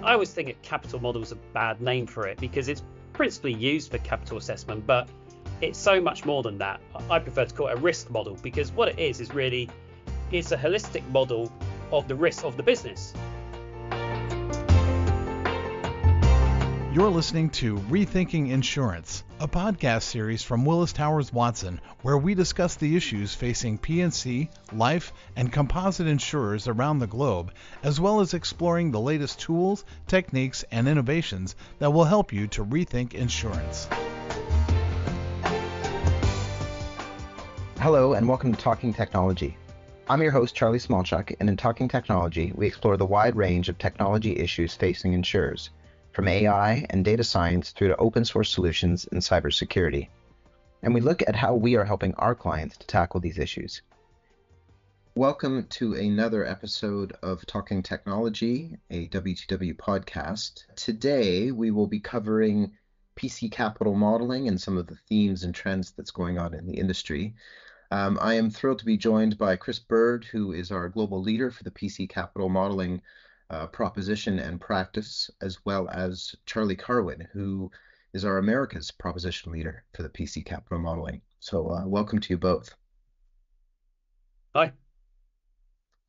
I always think a capital model is a bad name for it because it's principally used for capital assessment, but it's so much more than that. I prefer to call it a risk model because what it is really it's a holistic model of the risk of the business. You're listening to Rethinking Insurance, a podcast series from Willis Towers Watson, where we discuss the issues facing P&C, life, and composite insurers around the globe, as well as exploring the latest tools, techniques, and innovations that will help you to rethink insurance. Hello, and welcome to Talking Technology. I'm your host, Charlie Smolchuk, and in Talking Technology, we explore the wide range of technology issues facing insurers, from AI and data science through to open source solutions and cybersecurity. And we look at how we are helping our clients to tackle these issues. Welcome to another episode of Talking Technology, a WTW podcast. Today, we will be covering PC capital modeling and some of the themes and trends that's going on in the industry. I am thrilled to be joined by Chris Bird, who is our global leader for the PC capital modeling proposition and practice, as well as Charlie Carwin, who is our America's proposition leader for the PC capital modeling. So welcome to you both. Hi.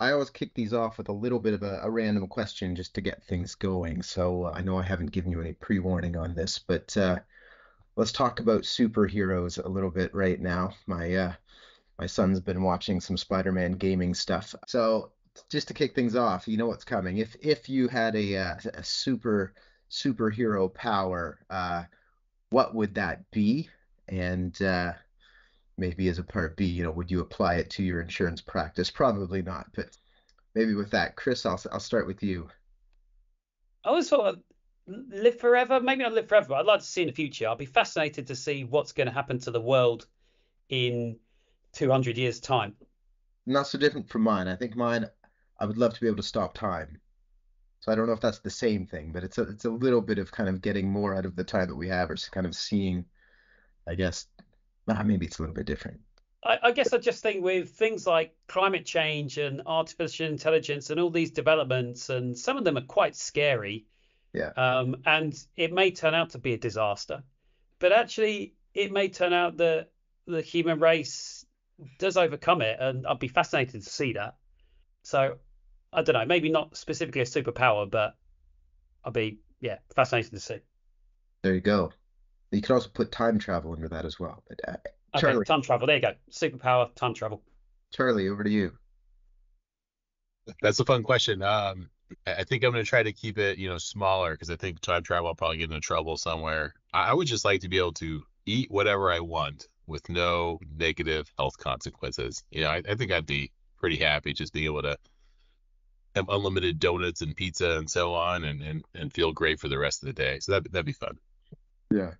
I always kick these off with a little bit of a random question just to get things going. So I know I haven't given you any pre-warning on this, but let's talk about superheroes a little bit right now. My son's been watching some Spider-Man gaming stuff. So just to kick things off, you know what's coming. If you had a superhero power, what would that be? And maybe as a part B, would you apply it to your insurance practice? Probably not, but maybe with that, Chris, I'll start with you. I always thought live forever. Maybe not live forever, but I'd like to see in the future. I'd be fascinated to see what's going to happen to the world in 200 years' time. Not so different from mine. I think mine, I would love to be able to stop time. So I don't know if that's the same thing, but it's a little bit of kind of getting more out of the time that we have, or kind of seeing, I guess, maybe it's a little bit different. I guess I just think with things like climate change and artificial intelligence and all these developments, and some of them are quite scary. Yeah. And it may turn out to be a disaster, but actually it may turn out that the human race does overcome it, and I'd be fascinated to see that. So I don't know, maybe not specifically a superpower, but I'll be, fascinated to see. There you go. You could also put time travel into that as well. But okay, Charlie, time travel. There you go. Superpower, time travel. Charlie, over to you. That's a fun question. I think I'm going to try to keep it, smaller, because I think time travel, I'll probably get into trouble somewhere. I would just like to be able to eat whatever I want with no negative health consequences. I think I'd be pretty happy just being able to have unlimited donuts and pizza and so on, and feel great for the rest of the day. So that'd be fun. Yeah,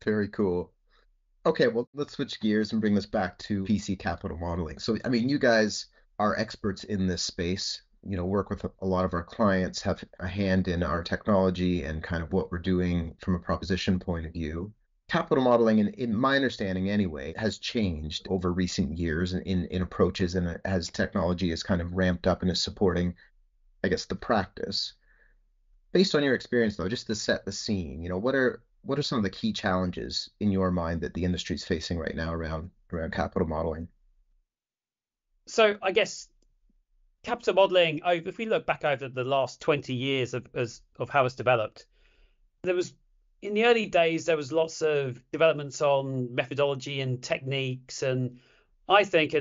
very cool. Okay, well, let's switch gears and bring this back to PC capital modeling. So, I mean, you guys are experts in this space, work with a lot of our clients, have a hand in our technology and kind of what we're doing from a proposition point of view. Capital modeling, in my understanding anyway, has changed over recent years in approaches, and as technology is kind of ramped up and is supporting, I guess, the practice. Based on your experience, though, just to set the scene, what are some of the key challenges in your mind that the industry is facing right now around capital modeling? So I guess capital modeling, if we look back over the last 20 years of how it's developed, in the early days, there was lots of developments on methodology and techniques. And I think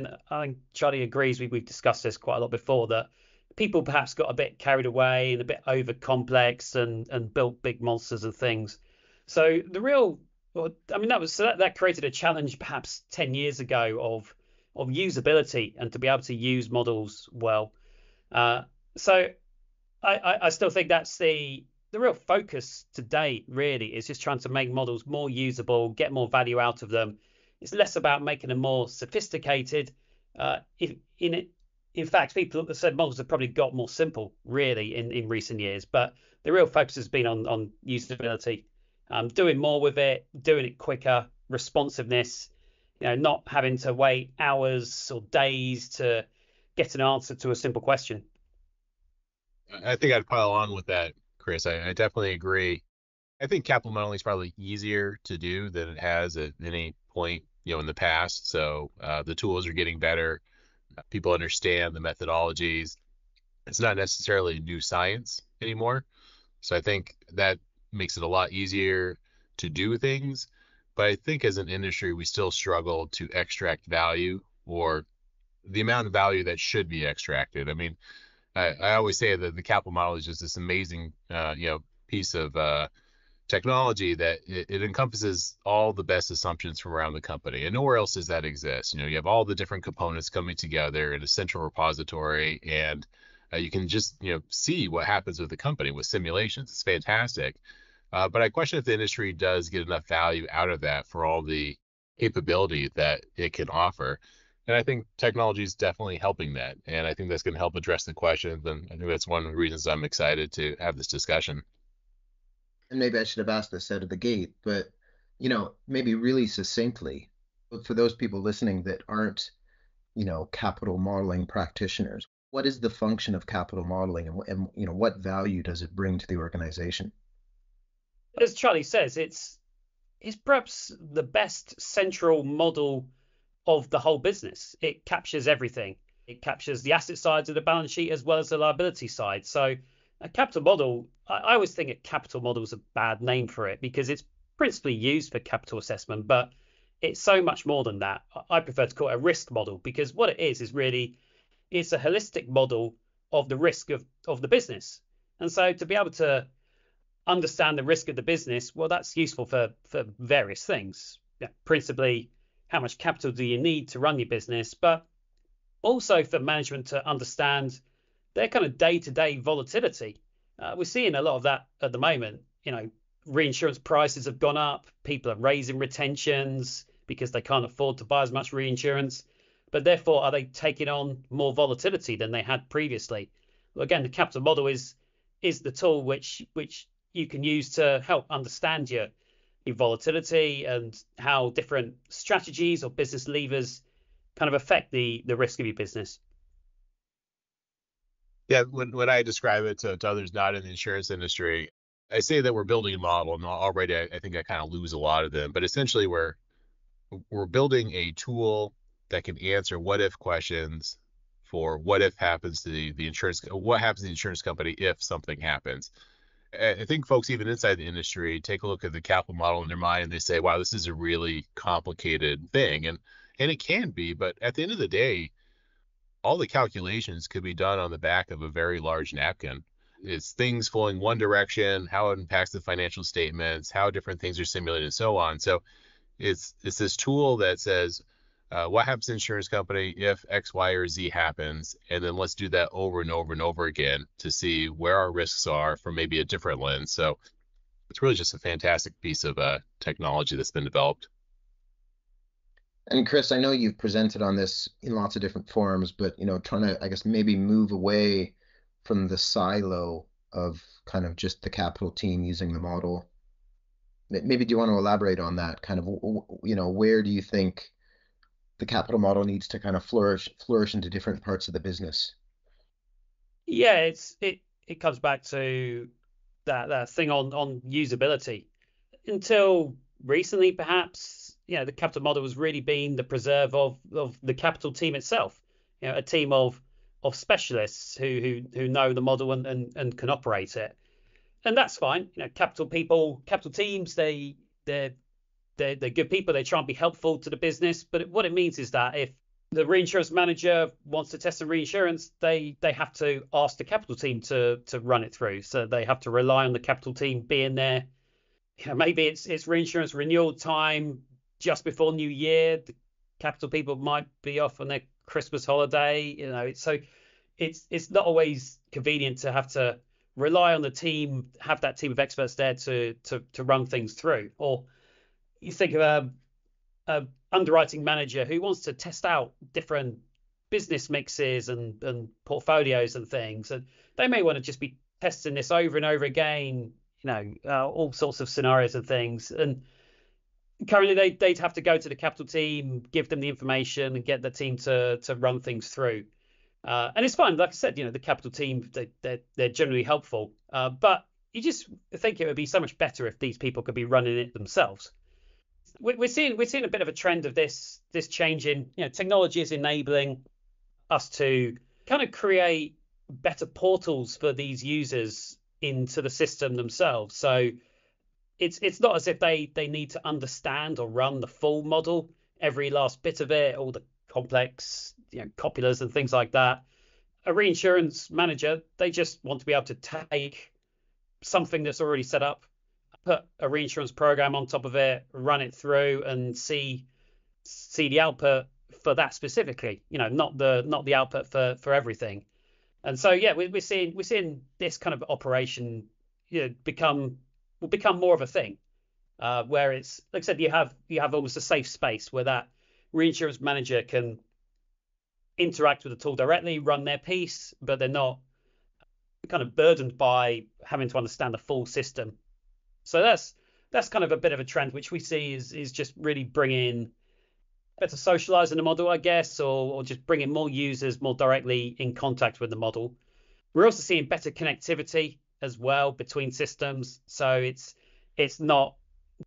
Charlie agrees, we've discussed this quite a lot before, that people perhaps got a bit carried away and a bit over complex and built big monsters and things. So that created a challenge perhaps 10 years ago of usability and to be able to use models well. So I still think that's the real focus today, really, is just trying to make models more usable, get more value out of them. It's less about making them more sophisticated. In fact, people have said models have probably got more simple, really, in recent years. But the real focus has been on usability, doing more with it, doing it quicker, responsiveness, not having to wait hours or days to get an answer to a simple question. I think I'd pile on with that, Chris. I definitely agree. I think capital modeling is probably easier to do than it has at any point, in the past. So the tools are getting better. People understand the methodologies. It's not necessarily new science anymore. So I think that makes it a lot easier to do things. But I think as an industry, we still struggle to extract value or the amount of value that should be extracted. I mean, I always say that the capital model is just this amazing, piece of technology that it encompasses all the best assumptions from around the company, and nowhere else does that exist. You have all the different components coming together in a central repository, and you can just see what happens with the company with simulations. It's fantastic. But I question if the industry does get enough value out of that for all the capability that it can offer. And I think technology is definitely helping that. And I think that's going to help address the questions. And I think that's one of the reasons I'm excited to have this discussion. And maybe I should have asked this out of the gate, but maybe really succinctly, for those people listening that aren't, capital modeling practitioners, what is the function of capital modeling, and what value does it bring to the organization? As Charlie says, it's perhaps the best central model of the whole business. It captures everything. It captures the asset sides of the balance sheet as well as the liability side. So a capital model, I always think a capital model is a bad name for it because it's principally used for capital assessment, but it's so much more than that. I prefer to call it a risk model because what it is really it's a holistic model of the risk of the business. And so to be able to understand the risk of the business, well, that's useful for various things. Yeah, principally, how much capital do you need to run your business, but also for management to understand their kind of day-to-day volatility. We're seeing a lot of that at the moment. Reinsurance prices have gone up. People are raising retentions because they can't afford to buy as much reinsurance. But therefore, are they taking on more volatility than they had previously? Well, again, the capital model is the tool which you can use to help understand your volatility and how different strategies or business levers kind of affect the risk of your business. Yeah, when I describe it to others not in the insurance industry, I say that we're building a model, and already I think I kind of lose a lot of them. But essentially, we're building a tool that can answer what if questions for what if happens to the insurance, what happens to the insurance company if something happens. I think folks even inside the industry take a look at the capital model in their mind and they say, wow, this is a really complicated thing. And it can be, but at the end of the day, all the calculations could be done on the back of a very large napkin. It's things flowing one direction, how it impacts the financial statements, how different things are simulated, and so on. So it's this tool that says, what happens to the insurance company if X, Y, or Z happens, and then let's do that over and over and over again to see where our risks are from maybe a different lens. So it's really just a fantastic piece of technology that's been developed. And Chris, I know you've presented on this in lots of different forums, but trying to, I guess, maybe move away from the silo of kind of just the capital team using the model. Maybe do you want to elaborate on that? Kind of, where do you think the capital model needs to kind of flourish into different parts of the business? Yeah, it comes back to that thing on usability. Until recently, perhaps, the capital model was really being the preserve of the capital team itself. A team of specialists who know the model and can operate it. And that's fine. Capital teams, they're good people. They try and be helpful to the business. But what it means is that if the reinsurance manager wants to test the reinsurance, they have to ask the capital team to run it through. So they have to rely on the capital team being there. Maybe it's reinsurance renewal time just before New Year. The capital people might be off on their Christmas holiday. So it's not always convenient to have to rely on the team, have that team of experts there to run things through. Or you think of a underwriting manager who wants to test out different business mixes and portfolios and things, and they may want to just be testing this over and over again, all sorts of scenarios and things. And currently they'd have to go to the capital team, give them the information, and get the team to run things through. And it's fine. Like I said, the capital team, they're generally helpful. But you just think it would be so much better if these people could be running it themselves. We're seeing a bit of a trend of this change in, technology is enabling us to kind of create better portals for these users into the system themselves. So it's not as if they need to understand or run the full model, every last bit of it, all the complex, copulars and things like that. A reinsurance manager, they just want to be able to take something that's already set up, put a reinsurance program on top of it, run it through, and see the output for that specifically. Not the output for everything. And so yeah, we're seeing this kind of operation, become more of a thing, where it's like I said, you have almost a safe space where that reinsurance manager can interact with the tool directly, run their piece, but they're not kind of burdened by having to understand the full system. So that's kind of a bit of a trend which we see is just really bringing better socializing the model, I guess, or just bringing more users more directly in contact with the model. We're also seeing better connectivity as well between systems. So it's not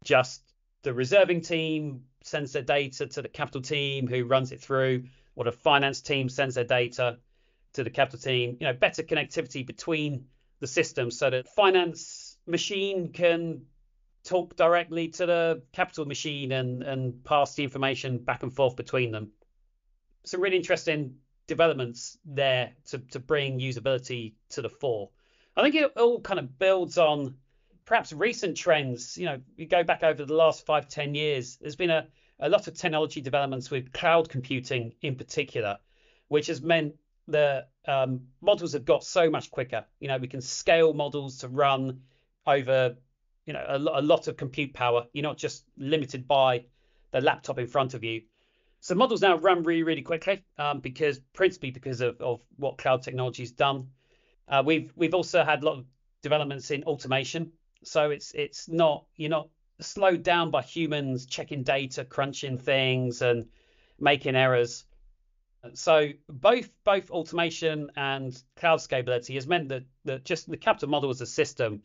just the reserving team sends their data to the capital team who runs it through, or the finance team sends their data to the capital team. Better connectivity between the systems so that finance machine can talk directly to the capital machine and pass the information back and forth between them. Some really interesting developments there to bring usability to the fore. I think it all kind of builds on perhaps recent trends. You go back over the last 5-10 years, there's been a lot of technology developments with cloud computing in particular, which has meant the models have got so much quicker. We can scale models to run over a lot of compute power. You're not just limited by the laptop in front of you. So models now run really, really quickly, principally because of what cloud technology's done. We've also had a lot of developments in automation. So it's not, you're not slowed down by humans checking data, crunching things and making errors. So both automation and cloud scalability has meant that just the capital model as a system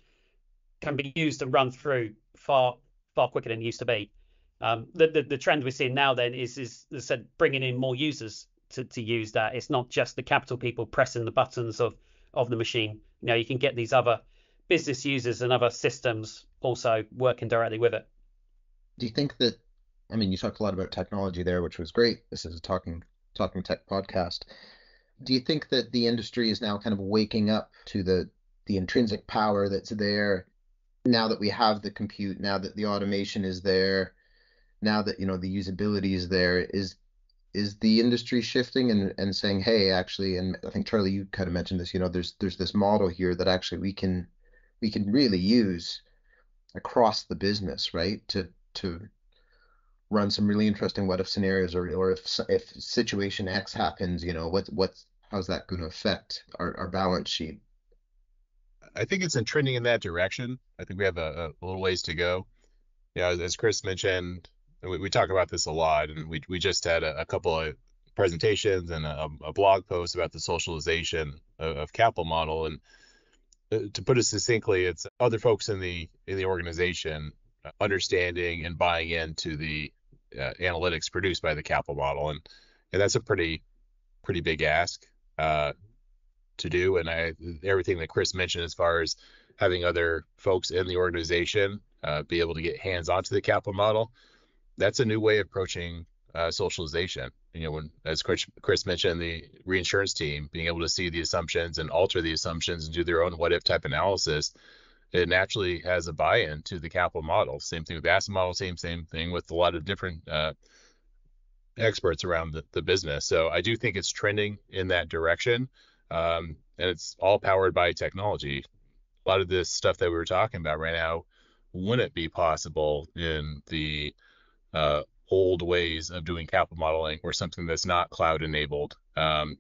can be used and run through far quicker than it used to be. The trend we're seeing now then is as I said, bringing in more users to use that. It's not just the capital people pressing the buttons of the machine. You can get these other business users and other systems also working directly with it. Do you think that, you talked a lot about technology there, which was great. This is a talking tech podcast. Do you think that the industry is now kind of waking up to the intrinsic power that's there now that we have the compute, now that the automation is there, now that, the usability is there? Is the industry shifting and saying, hey, actually, and I think Charlie, you kind of mentioned this, there's this model here that actually we can really use across the business, right? To run some really interesting what if scenarios, or if situation X happens, how's that going to affect our balance sheet? I think it's trending in that direction. I think we have a little ways to go. As Chris mentioned, we talk about this a lot, and we just had a couple of presentations and a blog post about the socialization of capital model. And to put it succinctly, it's other folks in the organization understanding and buying into the analytics produced by the capital model, and that's a pretty big ask to do. And everything that Chris mentioned as far as having other folks in the organization be able to get hands onto the capital model, that's a new way of approaching socialization. As Chris mentioned, the reinsurance team being able to see the assumptions and alter the assumptions and do their own what if type analysis, it naturally has a buy-in to the capital model. Same thing with the asset model, same thing with a lot of different experts around the business. So I do think it's trending in that direction, and it's all powered by technology. A lot of this stuff that we were talking about right now wouldn't be possible in the old ways of doing capital modeling or something that's not cloud enabled.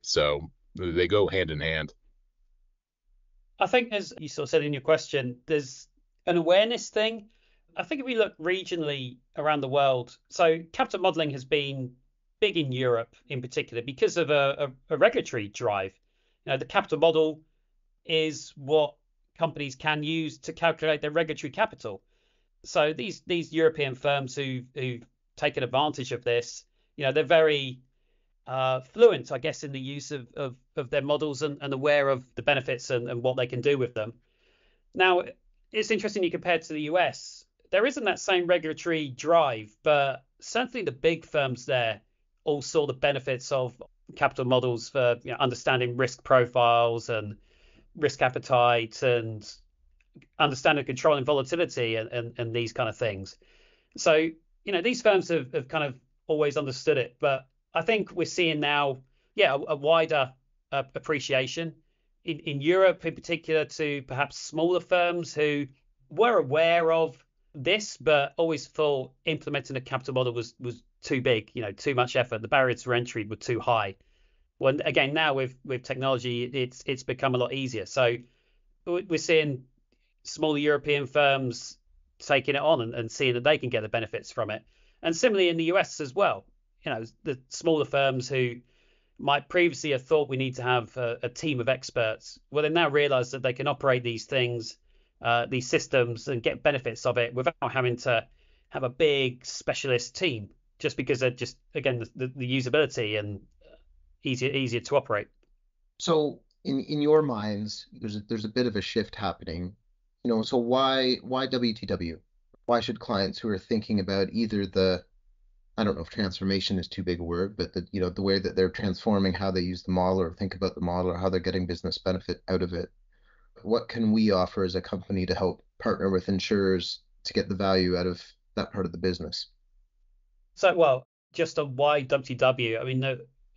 So they go hand in hand. I think, as you sort of said in your question, there's an awareness thing. I think if we look regionally around the world, so capital modeling has been big in Europe in particular because of a regulatory drive. The capital model is what companies can use to calculate their regulatory capital. So these European firms who've taken advantage of this, they're very fluent, I guess, in the use of their models and aware of the benefits and what they can do with them. Now, it's interesting you compare to the US. There isn't that same regulatory drive, but certainly the big firms there all saw the benefits of capital models for understanding risk profiles and risk appetite and understanding controlling volatility and these kind of things. So, these firms have kind of always understood it, but I think we're seeing now, a wider appreciation in Europe, in particular, to perhaps smaller firms who were aware of this, but always thought implementing a capital model was too big, too much effort. The barriers to entry were too high. When again, now with technology, it's become a lot easier. So we're seeing smaller European firms taking it on and seeing that they can get the benefits from it. And similarly in the US as well, the smaller firms who might previously have thought we need to have a team of experts, well, they now realize that they can operate these things, these systems, and get benefits of it without having to have a big specialist team, just because they're just, again, the usability and easier to operate. So in your minds, there's a bit of a shift happening. So why WTW? Why should clients who are thinking about either I don't know if transformation is too big a word, but the way that they're transforming how they use the model or think about the model or how they're getting business benefit out of it, what can we offer as a company to help partner with insurers to get the value out of that part of the business? So, well, just on why WTW, I mean,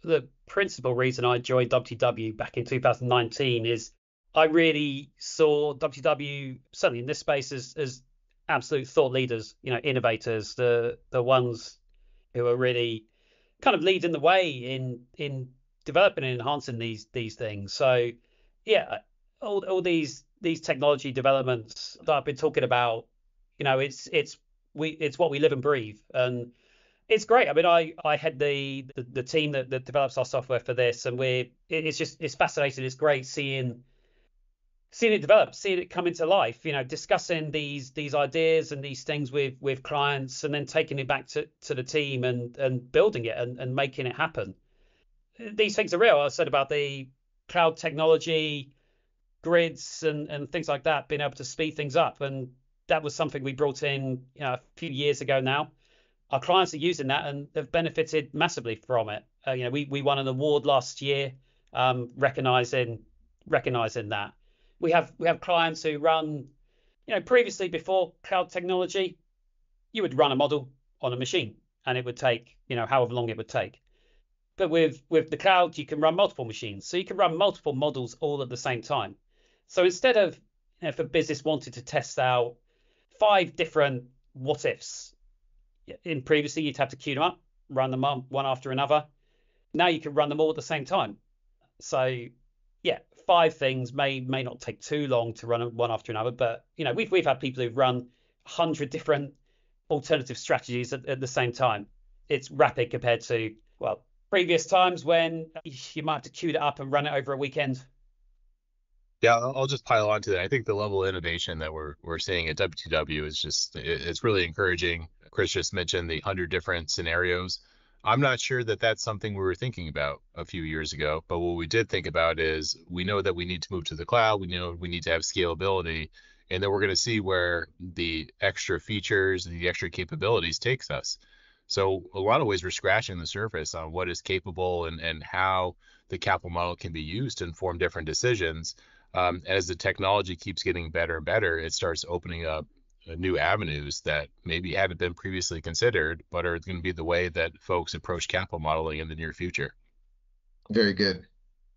the principal reason I joined WTW back in 2019 is I really saw WTW, certainly in this space, as absolute thought leaders, innovators, the ones who are really kind of leading the way in developing and enhancing these things. So yeah, all these technology developments that I've been talking about, it's what we live and breathe, and it's great. I mean, I head the team that develops our software for this, and it's fascinating. It's great seeing it develop, seeing it come into life, discussing these ideas and these things with clients, and then taking it back to the team and building it and making it happen. These things are real. I said about the cloud technology, grids and things like that, being able to speed things up. And that was something we brought in a few years ago now. Our clients are using that and have benefited massively from it. We won an award last year recognizing that. We have clients who run, previously before cloud technology, you would run a model on a machine and it would take, however long it would take. But with the cloud, you can run multiple machines. So you can run multiple models all at the same time. So instead of, if a business wanted to test out 5 different what ifs, in previously you'd have to queue them up, run them one after another. Now you can run them all at the same time. So yeah, 5 things may not take too long to run one after another, but we've had people who've run 100 different alternative strategies at the same time. It's rapid compared to previous times when you might have to queue it up and run it over a weekend. Yeah, I'll just pile on to that. I think the level of innovation that we're seeing at WTW is it's really encouraging. Chris just mentioned the 100 different scenarios. I'm not sure that that's something we were thinking about a few years ago, but what we did think about is we know that we need to move to the cloud. We know we need to have scalability, and then we're going to see where the extra features and the extra capabilities takes us. So a lot of ways we're scratching the surface on what is capable and how the capital model can be used to inform different decisions. As the technology keeps getting better and better, it starts opening up new avenues that maybe hadn't been previously considered, but are going to be the way that folks approach capital modeling in the near future. Very good.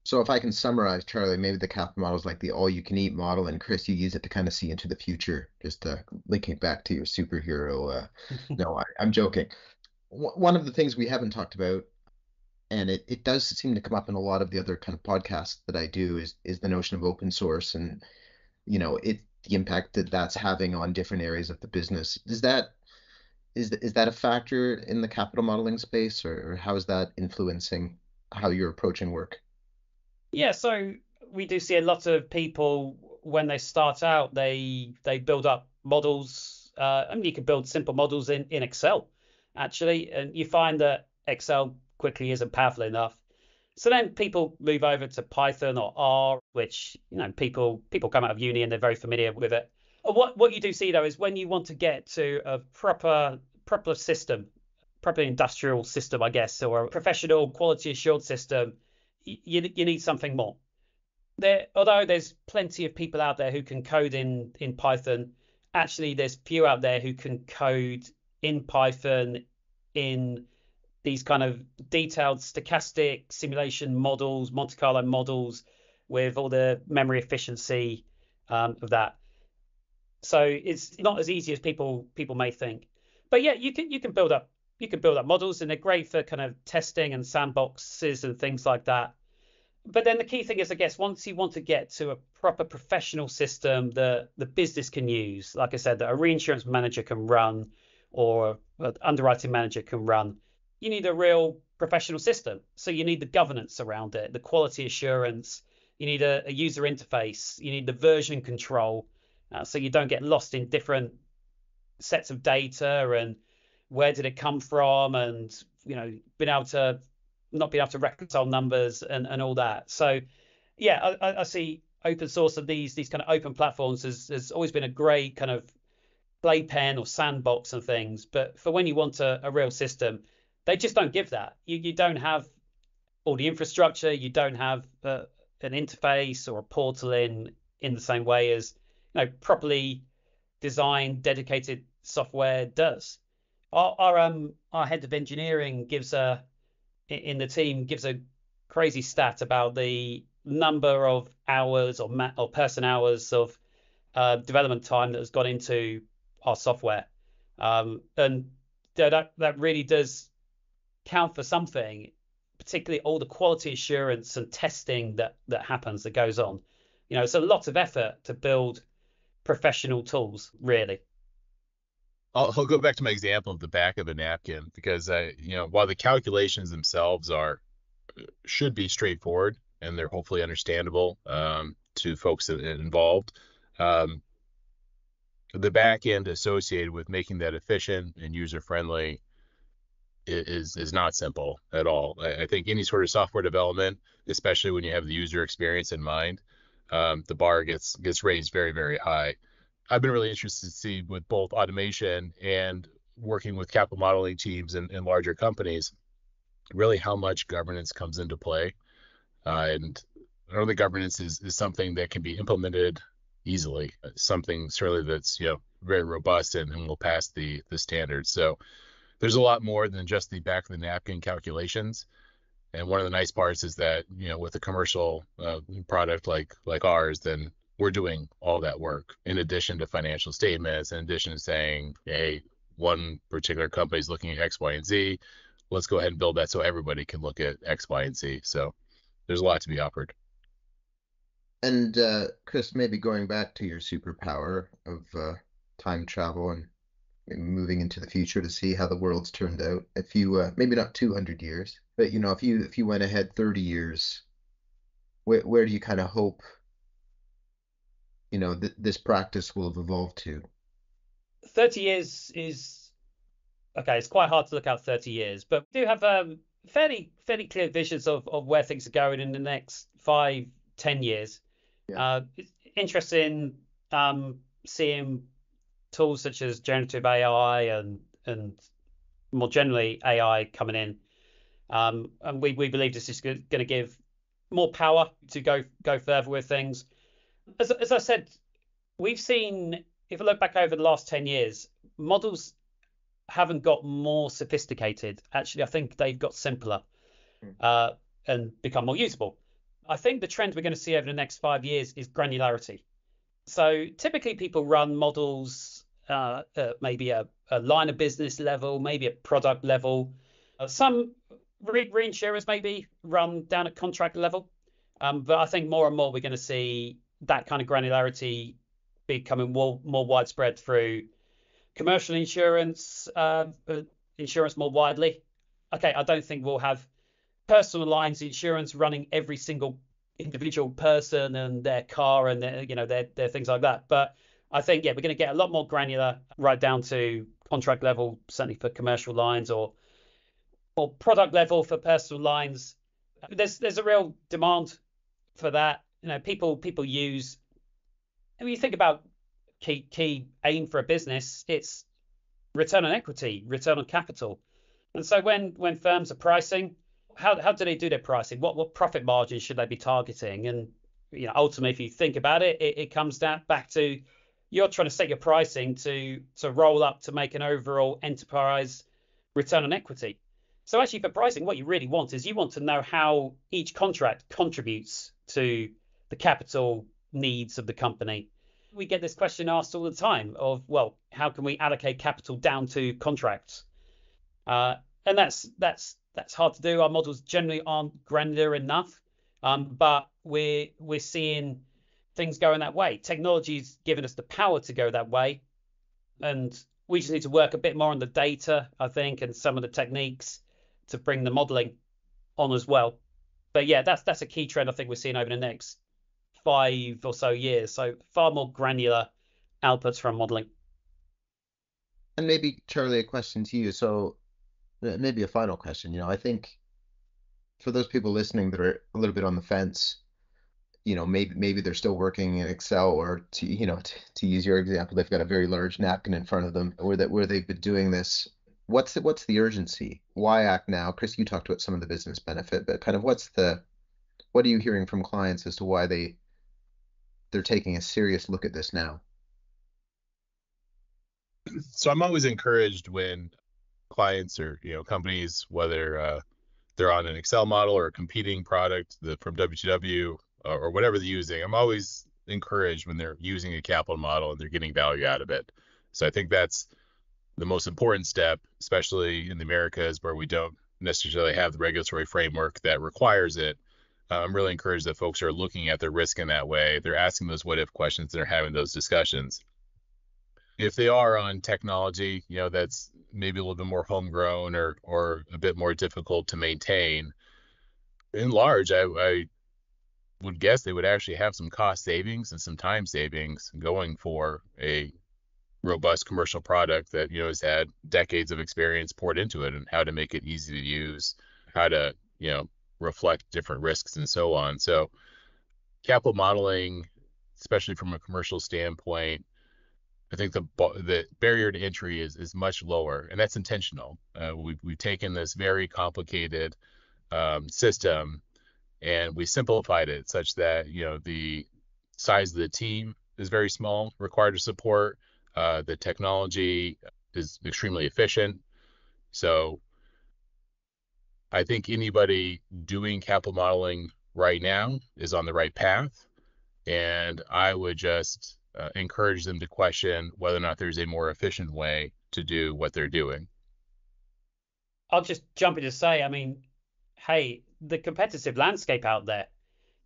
So if I can summarize, Charlie, maybe the capital model is like the all-you-can-eat model, and Chris, you use it to kind of see into the future, just linking it back to your superhero. No, I'm joking. One of the things we haven't talked about, and it does seem to come up in a lot of the other kind of podcasts that I do, is the notion of open source and the impact that that's having on different areas of the business. Is that a factor in the capital modeling space, or how is that influencing how you're approaching work? Yeah, so we do see a lot of people when they start out, they build up models. I mean, you can build simple models in Excel, actually, and you find that Excel quickly isn't powerful enough. So then people move over to Python or R, which people come out of uni and they're very familiar with it. What you do see though is when you want to get to a proper system, proper industrial system, I guess, or a professional quality assured system, you need something more. Although there's plenty of people out there who can code in Python, actually there's few out there who can code in Python in these kind of detailed stochastic simulation models, Monte Carlo models, with all the memory efficiency of that. So it's not as easy as people may think. But yeah, you can build up models, and they're great for kind of testing and sandboxes and things like that. But then the key thing is, I guess, once you want to get to a proper professional system that the business can use, like I said, that a reinsurance manager can run or an underwriting manager can run, you need a real professional system. So you need the governance around it, the quality assurance, you need a user interface, you need the version control, so you don't get lost in different sets of data and where did it come from, and not being able to reconcile numbers and all that. So yeah, I see open source of these kind of open platforms has always been a great kind of playpen or sandbox and things. But for when you want a real system, they just don't give that. You don't have all the infrastructure, you don't have an interface or a portal in the same way as properly designed dedicated software does. Our head of engineering in the team gives a crazy stat about the number of hours or person hours of development time that has gone into our software, and that really does count for something, particularly all the quality assurance and testing that happens, that goes on. It's a lot of effort to build professional tools, really. I'll go back to my example of the back of a napkin, because while the calculations themselves should be straightforward and they're hopefully understandable to folks involved, the back end associated with making that efficient and user friendly is not simple at all. I think any sort of software development, especially when you have the user experience in mind, the bar gets raised very, very high. I've been really interested to see with both automation and working with capital modeling teams in larger companies, really how much governance comes into play. And I don't think governance is something that can be implemented easily. Something certainly that's very robust and will pass the standards. So there's a lot more than just the back of the napkin calculations. And one of the nice parts is that with a commercial product like ours, then we're doing all that work in addition to financial statements, in addition to saying, hey, one particular company is looking at X, Y, and Z. Let's go ahead and build that so everybody can look at X, Y, and Z. So there's a lot to be offered. And Chris, maybe going back to your superpower of time travel and maybe moving into the future to see how the world's turned out. If you maybe not 200 years, but if you went ahead 30 years, where do you kind of hope this practice will have evolved to? 30 years is okay. It's quite hard to look out 30 years, but we do have fairly clear visions of where things are going in the next 5-10 years. Yeah. It's interesting seeing tools such as generative AI and more generally AI coming in, and we believe this is going to give more power to go further with things. As I said, we've seen, if I look back over the last 10 years, models haven't got more sophisticated. Actually, I think they've got simpler and become more usable. I think the trend we're going to see over the next 5 years is granularity. So typically people run models maybe a line of business level, maybe at product level. Some reinsurers maybe run down at contract level. But I think more and more we're going to see that kind of granularity becoming more widespread through commercial insurance, insurance more widely. Okay, I don't think we'll have personal lines insurance running every single individual person and their car and their things like that. But I think, yeah, we're going to get a lot more granular right down to contract level, certainly for commercial lines or product level for personal lines. There's a real demand for that. People use. When you think about key aim for a business, it's return on equity, return on capital. And so when firms are pricing, how do they do their pricing? What profit margins should they be targeting? And ultimately, if you think about it, it comes back to you're trying to set your pricing to roll up to make an overall enterprise return on equity. So actually, for pricing, what you really want is you want to know how each contract contributes to the capital needs of the company. We get this question asked all the time of, well, how can we allocate capital down to contracts? And that's hard to do. Our models generally aren't granular enough, but we're seeing things going that way. Technology's given us the power to go that way, and we just need to work a bit more on the data, I think, and some of the techniques to bring the modeling on as well. But yeah, that's a key trend I think we're seeing over the next 5 or so years. So far more granular outputs from modeling. And maybe, Charlie, a question to you. So maybe a final question. I think for those people listening that are a little bit on the fence, maybe they're still working in Excel, or to use your example, they've got a very large napkin in front of them where they've been doing this. What's the urgency? Why act now? Chris, you talked about some of the business benefit, but kind of what are you hearing from clients as to why they're taking a serious look at this now? So I'm always encouraged when clients or companies, whether they're on an Excel model or a competing product from WTW or whatever they're using, I'm always encouraged when they're using a capital model and they're getting value out of it. So I think that's the most important step, especially in the Americas where we don't necessarily have the regulatory framework that requires it. I'm really encouraged that folks are looking at their risk in that way. They're asking those what if questions and they're having those discussions. If they are on technology, that's maybe a little bit more homegrown or a bit more difficult to maintain, in large, I would guess they would actually have some cost savings and some time savings going for a robust commercial product that has had decades of experience poured into it and how to make it easy to use, how to reflect different risks and so on. So capital modeling, especially from a commercial standpoint, I think the barrier to entry is much lower, and that's intentional. We've taken this very complicated system and we simplified it such that the size of the team is very small required to support. The technology is extremely efficient. So I think anybody doing capital modeling right now is on the right path. And I would just encourage them to question whether or not there's a more efficient way to do what they're doing. I'll just jump in to say, hey, the competitive landscape out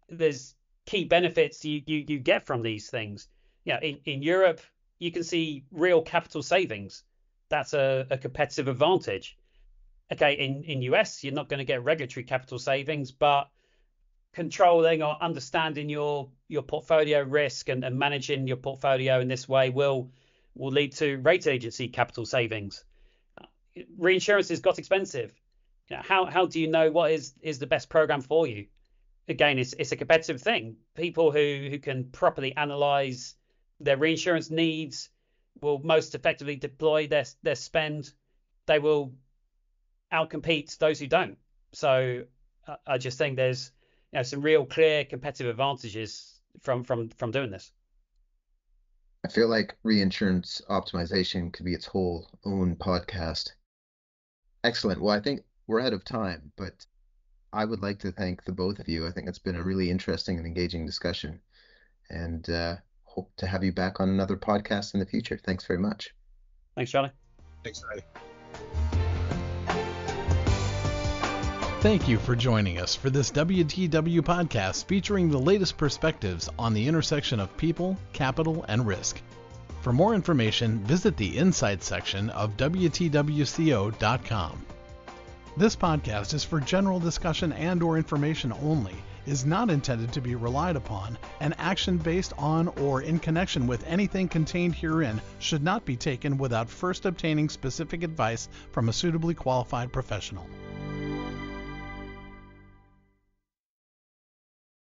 there's key benefits you get from these things. In Europe, you can see real capital savings. That's a competitive advantage. Okay, in US, you're not going to get regulatory capital savings, but controlling or understanding your portfolio risk and managing your portfolio in this way will lead to rate agency capital savings. Reinsurance has got expensive. How do you know what is the best program for you? Again, it's a competitive thing. People who can properly analyze their reinsurance needs will most effectively deploy their spend. They will outcompete those who don't. So I just think there's some real clear competitive advantages from doing this. I feel like reinsurance optimization could be its whole own podcast. Excellent. Well, I think we're out of time, but I would like to thank the both of you. I think it's been a really interesting and engaging discussion, and hope to have you back on another podcast in the future. Thanks very much. Thanks, Charlie. Thanks, Charlie. Thank you for joining us for this WTW podcast featuring the latest perspectives on the intersection of people, capital, and risk. For more information, visit the Insights section of WTWCO.com. This podcast is for general discussion and/or information only is not intended to be relied upon, and action based on or in connection with anything contained herein should not be taken without first obtaining specific advice from a suitably qualified professional.